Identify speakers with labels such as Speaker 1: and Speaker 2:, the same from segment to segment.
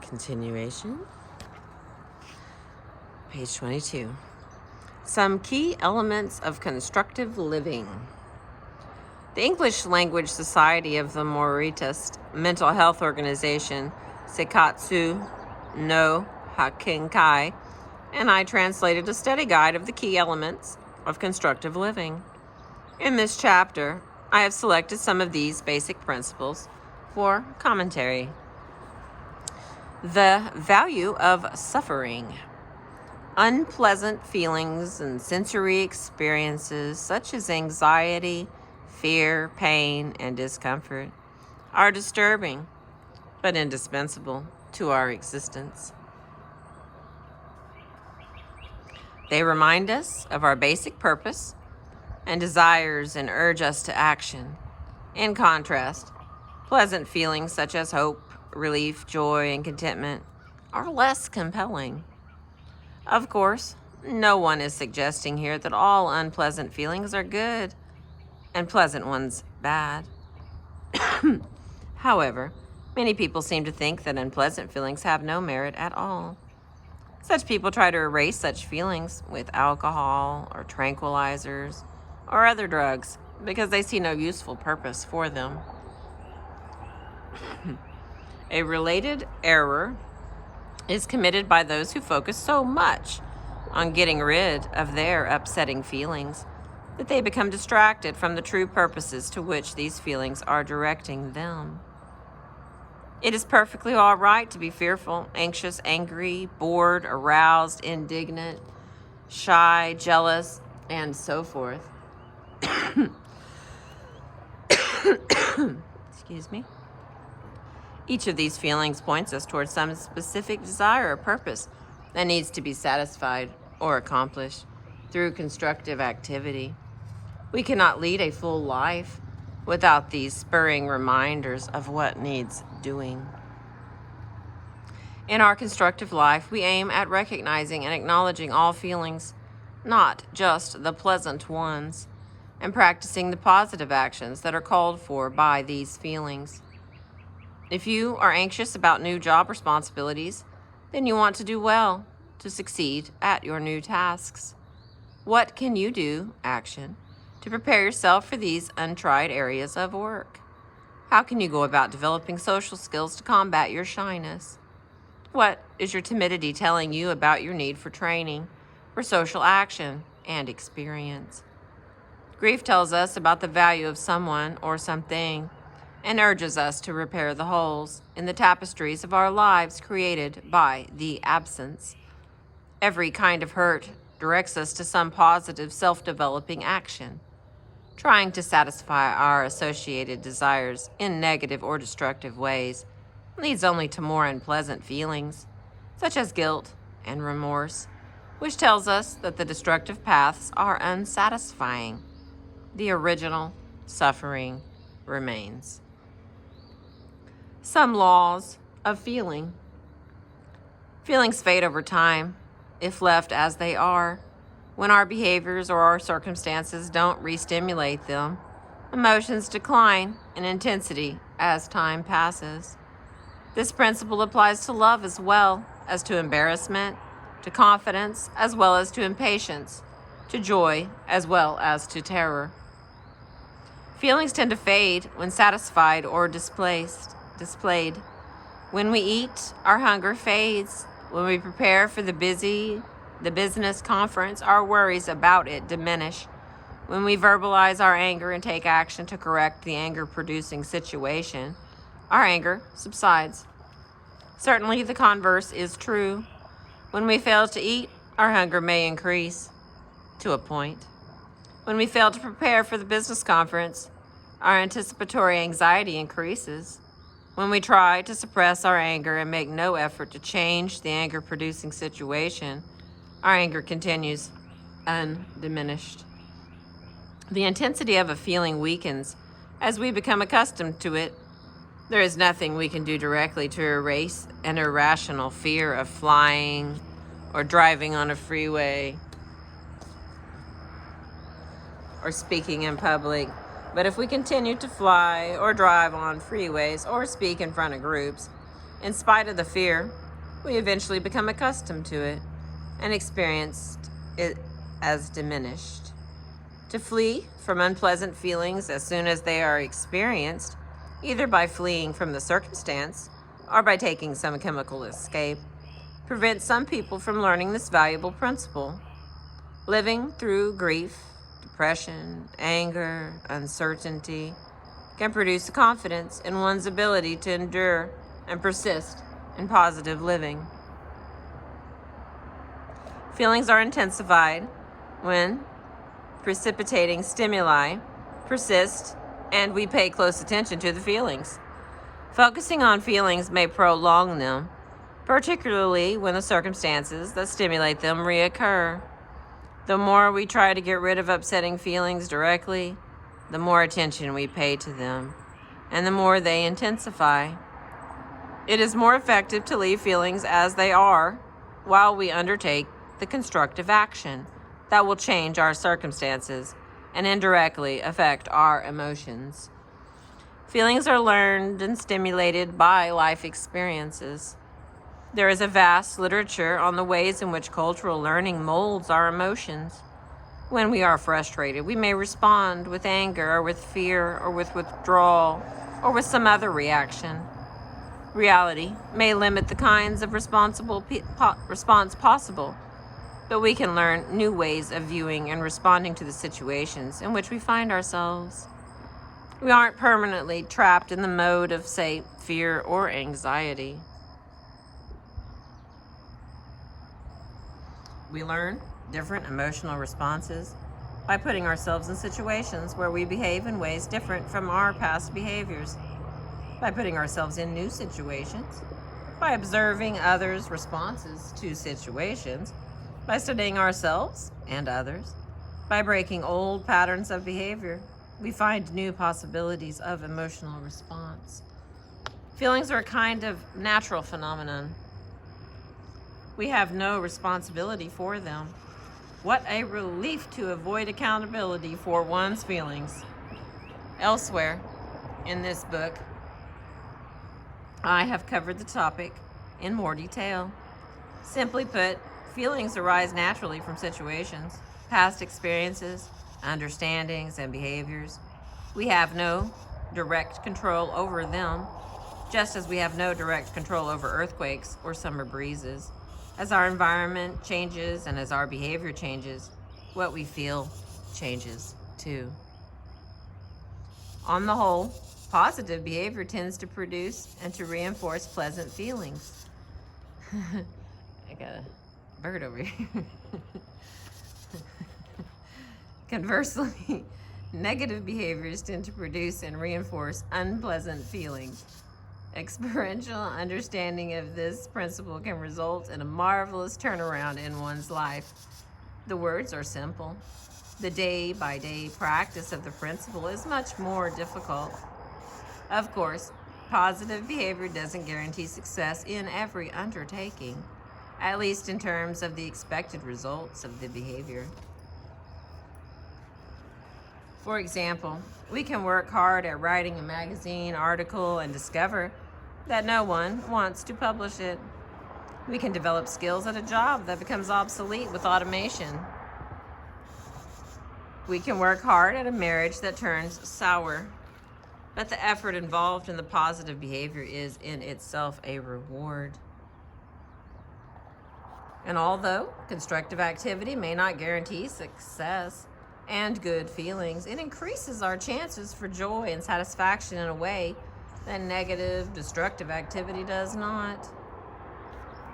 Speaker 1: Continuation. Page 22. Some key elements of constructive living. The English Language Society of the Mauritius Mental Health Organization, Seikatsu no Hakinkai, and I translated a study guide of the key elements of constructive living. In this chapter, I have selected some of these basic principles for commentary. The value of suffering. Unpleasant feelings and sensory experiences such as anxiety, fear, pain, and discomfort are disturbing but indispensable to our existence. They remind us of our basic purpose and desires and urge us to action. In contrast, pleasant feelings such as hope, relief, joy, and contentment are less compelling. Of course, no one is suggesting here that all unpleasant feelings are good and pleasant ones bad. However, many people seem to think that unpleasant feelings have no merit at all. Such people try to erase such feelings with alcohol or tranquilizers or other drugs because they see no useful purpose for them. A related error is committed by those who focus so much on getting rid of their upsetting feelings that they become distracted from the true purposes to which these feelings are directing them. It is perfectly all right to be fearful, anxious, angry, bored, aroused, indignant, shy, jealous, and so forth. Excuse me. Each of these feelings points us towards some specific desire or purpose that needs to be satisfied or accomplished through constructive activity. We cannot lead a full life without these spurring reminders of what needs doing. In our constructive life, we aim at recognizing and acknowledging all feelings, not just the pleasant ones, and practicing the positive actions that are called for by these feelings. If you are anxious about new job responsibilities, then you want to do well to succeed at your new tasks. What can you do, action, to prepare yourself for these untried areas of work? How can you go about developing social skills to combat your shyness? What is your timidity telling you about your need for training, for social action, and experience? Grief tells us about the value of someone or something, and urges us to repair the holes in the tapestries of our lives created by the absence. Every kind of hurt directs us to some positive self-developing action. Trying to satisfy our associated desires in negative or destructive ways leads only to more unpleasant feelings, such as guilt and remorse, which tells us that the destructive paths are unsatisfying. The original suffering remains. Some laws of feeling. Feelings fade over time if left as they are. When our behaviors or our circumstances don't re-stimulate them, emotions decline in intensity as time passes. This principle applies to love as well as to embarrassment, to confidence as well as to impatience, to joy as well as to terror. Feelings tend to fade when satisfied or displayed. When we eat, our hunger fades. When we prepare for the business conference, our worries about it diminish. When we verbalize our anger and take action to correct the anger-producing situation, our anger subsides. Certainly, the converse is true. When we fail to eat, our hunger may increase to a point. When we fail to prepare for the business conference, our anticipatory anxiety increases. When we try to suppress our anger and make no effort to change the anger-producing situation, our anger continues undiminished. The intensity of a feeling weakens as we become accustomed to it. There is nothing we can do directly to erase an irrational fear of flying or driving on a freeway or speaking in public. But if we continue to fly or drive on freeways or speak in front of groups, In spite of the fear, we eventually become accustomed to it and experience it as diminished. To flee from unpleasant feelings as soon as they are experienced, either by fleeing from the circumstance or by taking some chemical escape, prevents some people from learning this valuable principle. Living through grief, depression, anger, uncertainty can produce confidence in one's ability to endure and persist in positive living. Feelings are intensified when precipitating stimuli persist and we pay close attention to the feelings. Focusing on feelings may prolong them, particularly when the circumstances that stimulate them reoccur. The more we try to get rid of upsetting feelings directly, the more attention we pay to them, and the more they intensify. It is more effective to leave feelings as they are while we undertake the constructive action that will change our circumstances and indirectly affect our emotions. Feelings are learned and stimulated by life experiences. There is a vast literature on the ways in which cultural learning molds our emotions. When we are frustrated, we may respond with anger or with fear or with withdrawal or with some other reaction. Reality may limit the kinds of response possible, but we can learn new ways of viewing and responding to the situations in which we find ourselves. We aren't permanently trapped in the mode of, say, fear or anxiety. We learn different emotional responses by putting ourselves in situations where we behave in ways different from our past behaviors, by putting ourselves in new situations, by observing others' responses to situations, by studying ourselves and others, by breaking old patterns of behavior. We find new possibilities of emotional response. Feelings are a kind of natural phenomenon. We have no responsibility for them. What a relief to avoid accountability for one's feelings. Elsewhere in this book, I have covered the topic in more detail. Simply put, feelings arise naturally from situations, past experiences, understandings, and behaviors. We have no direct control over them, just as we have no direct control over earthquakes or summer breezes. As our environment changes and as our behavior changes, what we feel changes too. On the whole, positive behavior tends to produce and to reinforce pleasant feelings. I got a bird over here. Conversely, negative behaviors tend to produce and reinforce unpleasant feelings. Experiential understanding of this principle can result in a marvelous turnaround in one's life. The words are simple. The day-by-day practice of the principle is much more difficult. Of course, positive behavior doesn't guarantee success in every undertaking, at least in terms of the expected results of the behavior. For example, we can work hard at writing a magazine article and discover that no one wants to publish it. We can develop skills at a job that becomes obsolete with automation. We can work hard at a marriage that turns sour, but the effort involved in the positive behavior is in itself a reward. And although constructive activity may not guarantee success and good feelings, it increases our chances for joy and satisfaction in a way that negative, destructive activity does not.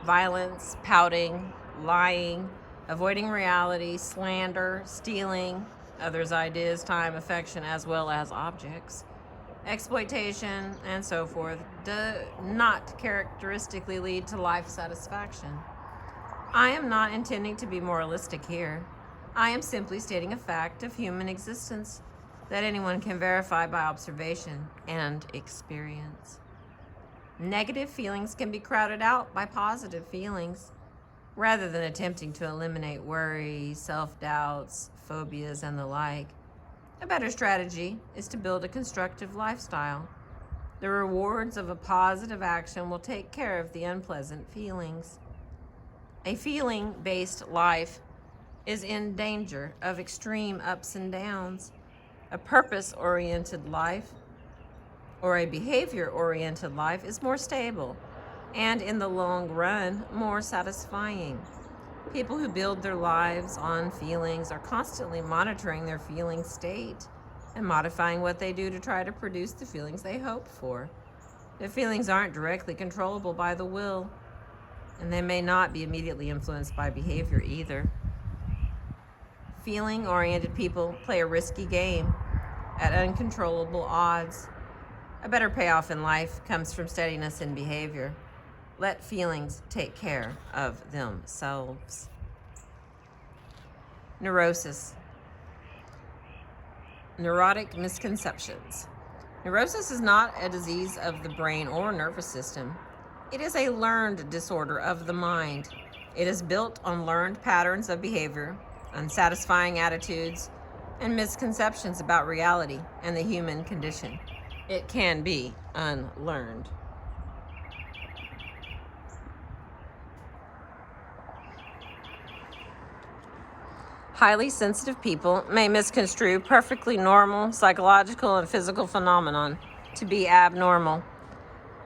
Speaker 1: Violence, pouting, lying, avoiding reality, slander, stealing others' ideas, time, affection, as well as objects, exploitation, and so forth, do not characteristically lead to life satisfaction. I am not intending to be moralistic here. I am simply stating a fact of human existence that anyone can verify by observation and experience. Negative feelings can be crowded out by positive feelings. Rather than attempting to eliminate worry, self-doubts, phobias, and the like, a better strategy is to build a constructive lifestyle. The rewards of a positive action will take care of the unpleasant feelings. A feeling-based life is in danger of extreme ups and downs. A purpose-oriented life or a behavior-oriented life is more stable and, in the long run, more satisfying. People who build their lives on feelings are constantly monitoring their feeling state and modifying what they do to try to produce the feelings they hope for. The feelings aren't directly controllable by the will, and they may not be immediately influenced by behavior either. Feeling-oriented people play a risky game at uncontrollable odds. A better payoff in life comes from steadiness in behavior. Let feelings take care of themselves. Neurosis. Neurotic misconceptions. Neurosis is not a disease of the brain or nervous system. It is a learned disorder of the mind. It is built on learned patterns of behavior, unsatisfying attitudes, and misconceptions about reality and the human condition. It can be unlearned. Highly sensitive people may misconstrue perfectly normal psychological and physical phenomenon to be abnormal.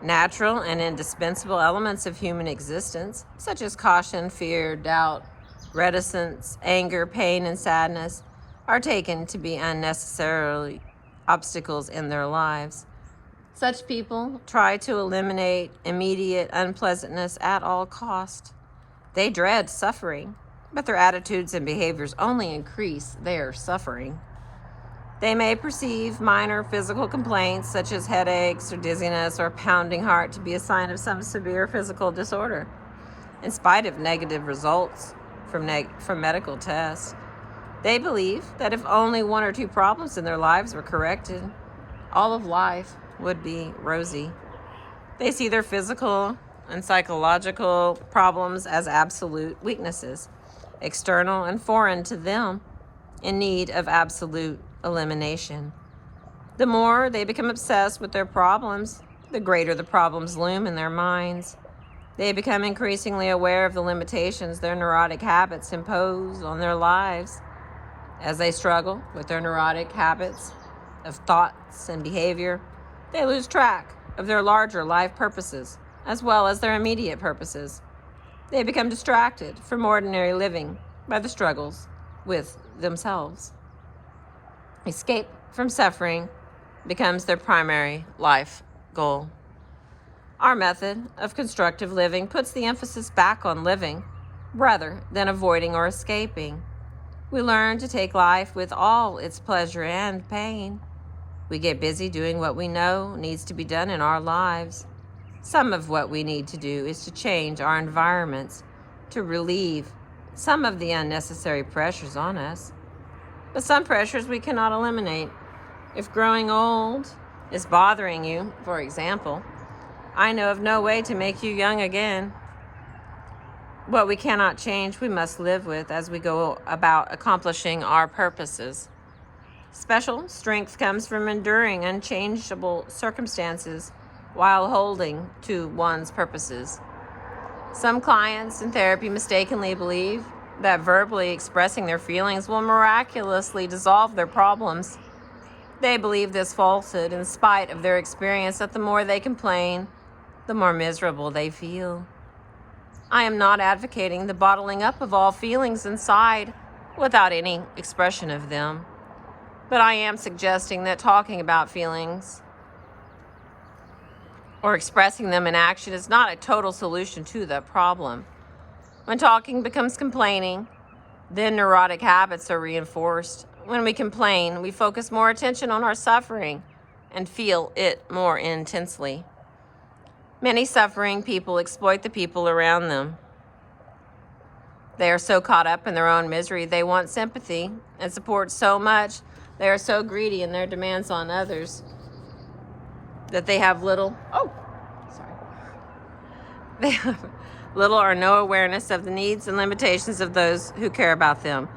Speaker 1: Natural and indispensable elements of human existence, such as caution, fear, doubt, reticence, anger, pain, and sadness, are taken to be unnecessarily obstacles in their lives. Such people try to eliminate immediate unpleasantness at all cost. They dread suffering, but their attitudes and behaviors only increase their suffering. They may perceive minor physical complaints such as headaches or dizziness or a pounding heart to be a sign of some severe physical disorder, in spite of negative results from medical tests. They believe that if only one or two problems in their lives were corrected, all of life would be rosy. They see their physical and psychological problems as absolute weaknesses, external and foreign to them, in need of absolute elimination. The more they become obsessed with their problems, the greater the problems loom in their minds. They become increasingly aware of the limitations their neurotic habits impose on their lives. As they struggle with their neurotic habits of thoughts and behavior, they lose track of their larger life purposes, as well as their immediate purposes. They become distracted from ordinary living by the struggles with themselves. Escape from suffering becomes their primary life goal. Our method of constructive living puts the emphasis back on living rather than avoiding or escaping. We learn to take life with all its pleasure and pain. We get busy doing what we know needs to be done in our lives. Some of what we need to do is to change our environments to relieve some of the unnecessary pressures on us. But some pressures we cannot eliminate. If growing old is bothering you, for example, I know of no way to make you young again. What we cannot change, we must live with as we go about accomplishing our purposes. Special strength comes from enduring unchangeable circumstances while holding to one's purposes. Some clients in therapy mistakenly believe that verbally expressing their feelings will miraculously dissolve their problems. They believe this falsehood in spite of their experience that the more they complain, the more miserable they feel. I am not advocating the bottling up of all feelings inside without any expression of them, but I am suggesting that talking about feelings or expressing them in action is not a total solution to the problem. When talking becomes complaining, then neurotic habits are reinforced. When we complain, we focus more attention on our suffering and feel it more intensely. Many suffering people exploit the people around them. They are so caught up in their own misery, they want sympathy and support so much, they are so greedy in their demands on others that they have little or no awareness of the needs and limitations of those who care about them.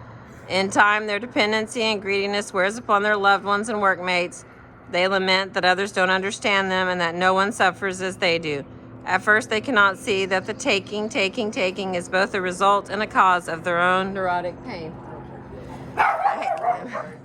Speaker 1: In time, their dependency and greediness wears upon their loved ones and workmates. They lament that others don't understand them and that no one suffers as they do. At first, they cannot see that the taking is both a result and a cause of their own neurotic pain. I hate them.